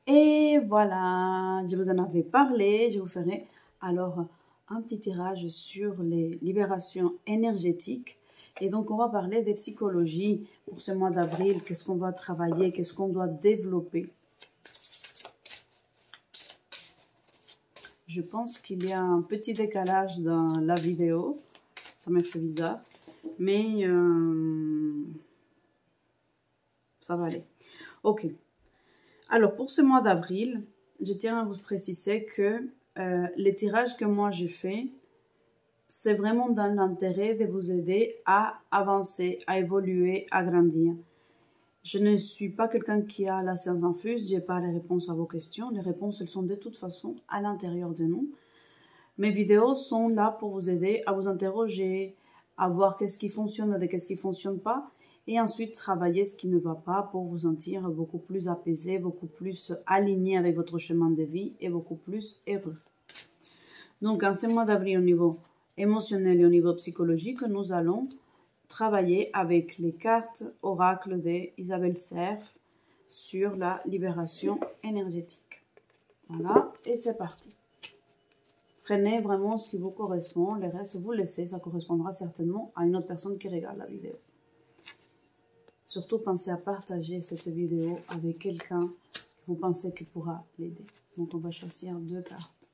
Et voilà, je vous en avais parlé, je vous ferai alors un petit tirage sur les libérations énergétiques. Et donc, on va parler des psychologies pour ce mois d'avril, qu'est-ce qu'on va travailler, qu'est-ce qu'on doit développer. Je pense qu'il y a un petit décalage dans la vidéo, ça me fait bizarre, mais ça va aller. Ok. Alors, pour ce mois d'avril, je tiens à vous préciser que les tirages que moi j'ai fait, c'est vraiment dans l'intérêt de vous aider à avancer, à évoluer, à grandir. Je ne suis pas quelqu'un qui a la science infuse, je n'ai pas les réponses à vos questions. Les réponses, elles sont de toute façon à l'intérieur de nous. Mes vidéos sont là pour vous aider à vous interroger, à voir qu'est-ce qui fonctionne et qu'est-ce qui ne fonctionne pas. Et ensuite, travailler ce qui ne va pas pour vous sentir beaucoup plus apaisé, beaucoup plus aligné avec votre chemin de vie et beaucoup plus heureux. Donc, en ce mois d'avril, au niveau émotionnel et au niveau psychologique, nous allons travailler avec les cartes oracles d'Isabelle Serf sur la libération énergétique. Voilà, et c'est parti. Prenez vraiment ce qui vous correspond, le reste vous laissez, ça correspondra certainement à une autre personne qui regarde la vidéo. Surtout, pensez à partager cette vidéo avec quelqu'un que vous pensez qui pourra l'aider. Donc, on va choisir 2 cartes.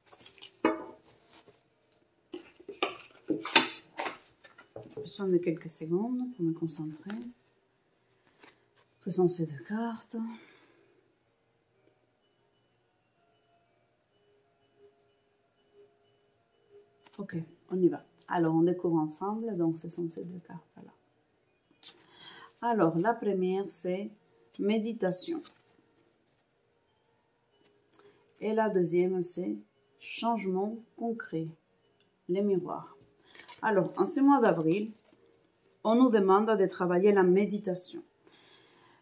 J'ai besoin de quelques secondes pour me concentrer. Ce sont ces 2 cartes. Ok, on y va. Alors, on découvre ensemble. Donc, ce sont ces 2 cartes-là. Alors, la première, c'est méditation. Et la deuxième, c'est changement concret, les miroirs. Alors, en ce mois d'avril, on nous demande de travailler la méditation.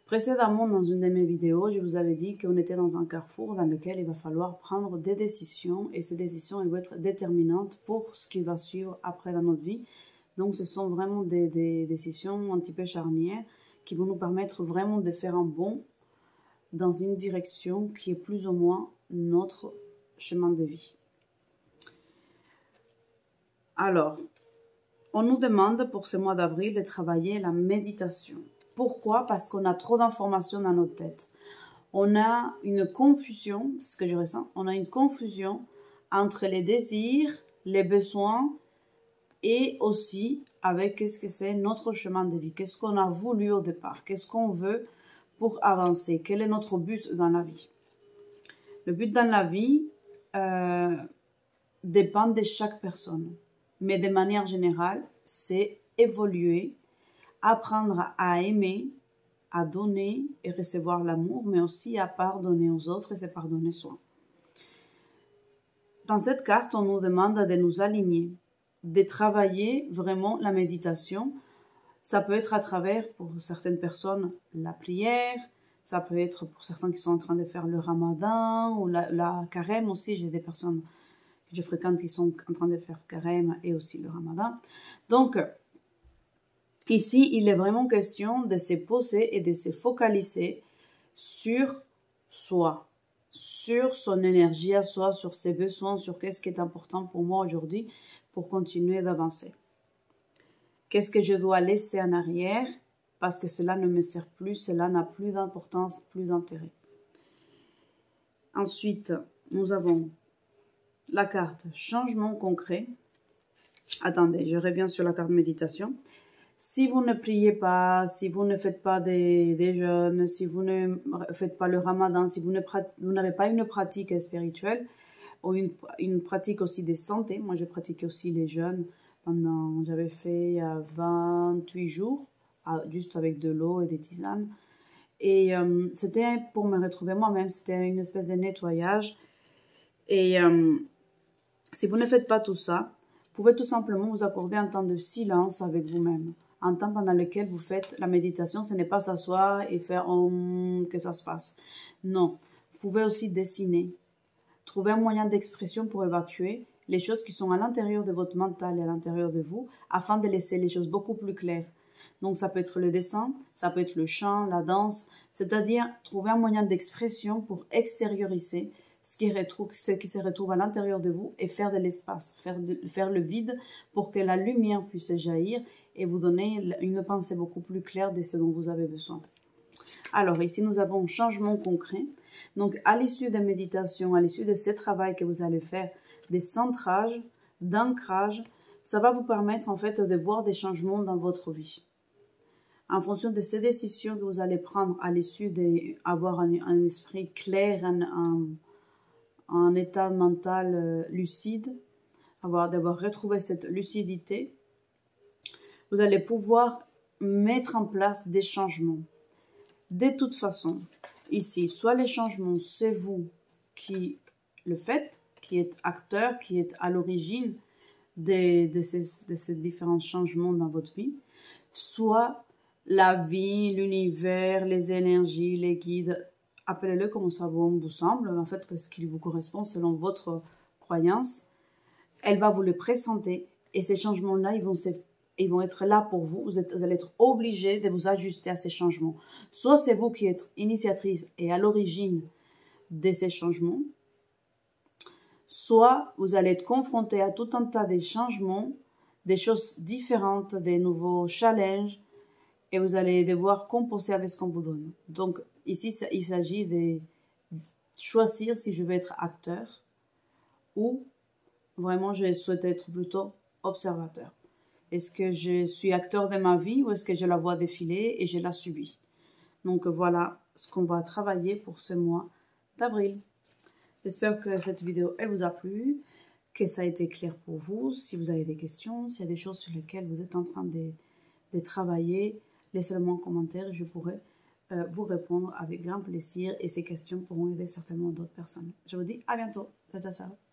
Précédemment, dans une de mes vidéos, je vous avais dit qu'on était dans un carrefour dans lequel il va falloir prendre des décisions. Et ces décisions, elles vont être déterminantes pour ce qui va suivre après dans notre vie. Donc, ce sont vraiment des décisions un petit peu charnières qui vont nous permettre vraiment de faire un bond dans une direction qui est plus ou moins notre chemin de vie. Alors, on nous demande pour ce mois d'avril de travailler la méditation. Pourquoi? Parce qu'on a trop d'informations dans notre tête. On a une confusion, c'est ce que je ressens, on a une confusion entre les désirs, les besoins et aussi avec qu'est-ce que c'est notre chemin de vie, qu'est-ce qu'on a voulu au départ, qu'est-ce qu'on veut pour avancer, quel est notre but dans la vie. Le but dans la vie dépend de chaque personne, mais de manière générale, c'est évoluer, apprendre à aimer, à donner et recevoir l'amour, mais aussi à pardonner aux autres et se pardonner soi. Dans cette carte, on nous demande de nous aligner, de travailler vraiment la méditation. Ça peut être à travers, pour certaines personnes, la prière. Ça peut être pour certains qui sont en train de faire le ramadan ou la carême aussi. J'ai des personnes que je fréquente qui sont en train de faire carême et aussi le ramadan. Donc, ici, il est vraiment question de se poser et de se focaliser sur soi, sur son énergie à soi, sur ses besoins, sur qu'est-ce qui est important pour moi aujourd'hui pour continuer d'avancer. Qu'est-ce que je dois laisser en arrière parce que cela ne me sert plus, cela n'a plus d'importance, plus d'intérêt. Ensuite, nous avons la carte changement concret. Attendez, je reviens sur la carte méditation. Si vous ne priez pas, si vous ne faites pas des jeûnes, si vous ne faites pas le ramadan, si vous n'avez pas une pratique spirituelle ou une pratique aussi de santé, moi je pratiquais aussi les jeûnes pendant, j'avais fait 28 jours, juste avec de l'eau et des tisanes. Et c'était pour me retrouver moi-même, c'était une espèce de nettoyage. Et si vous ne faites pas tout ça, vous pouvez tout simplement vous accorder un temps de silence avec vous-même. Un temps pendant lequel vous faites la méditation, ce n'est pas s'asseoir et faire que ça se passe. Non, vous pouvez aussi dessiner. Trouver un moyen d'expression pour évacuer les choses qui sont à l'intérieur de votre mental et à l'intérieur de vous, afin de laisser les choses beaucoup plus claires. Donc ça peut être le dessin, ça peut être le chant, la danse, c'est-à-dire trouver un moyen d'expression pour extérioriser ce qui se retrouve à l'intérieur de vous et faire de l'espace, faire le vide pour que la lumière puisse jaillir et vous donner une pensée beaucoup plus claire de ce dont vous avez besoin. Alors ici, nous avons un changement concret. Donc à l'issue des méditations, à l'issue de ce travail que vous allez faire, des centrages, d'ancrage, ça va vous permettre en fait de voir des changements dans votre vie. En fonction de ces décisions que vous allez prendre à l'issue d'avoir un esprit clair, un état mental lucide, d'avoir retrouvé cette lucidité, vous allez pouvoir mettre en place des changements. De toute façon, ici, soit les changements, c'est vous qui le faites, qui êtes acteur, qui êtes à l'origine de ces différents changements dans votre vie, soit la vie, l'univers, les énergies, les guides, appelez-le comme ça vous semble, en fait, que ce qui vous correspond selon votre croyance, elle va vous le présenter et ces changements-là, ils vont être là pour vous. Vous allez être obligé de vous ajuster à ces changements. Soit c'est vous qui êtes initiatrice et à l'origine de ces changements, soit vous allez être confronté à tout un tas de changements, des choses différentes, des nouveaux challenges, et vous allez devoir composer avec ce qu'on vous donne. Donc ici, il s'agit de choisir si je veux être acteur ou vraiment je souhaite être plutôt observateur. Est-ce que je suis acteur de ma vie ou est-ce que je la vois défiler et je la subis? Donc voilà ce qu'on va travailler pour ce mois d'avril. J'espère que cette vidéo, elle vous a plu, que ça a été clair pour vous. Si vous avez des questions, s'il y a des choses sur lesquelles vous êtes en train de travailler, laissez-le-moi en commentaire et je pourrai vous répondre avec grand plaisir. Et ces questions pourront aider certainement d'autres personnes. Je vous dis à bientôt. Ciao, ciao, ciao.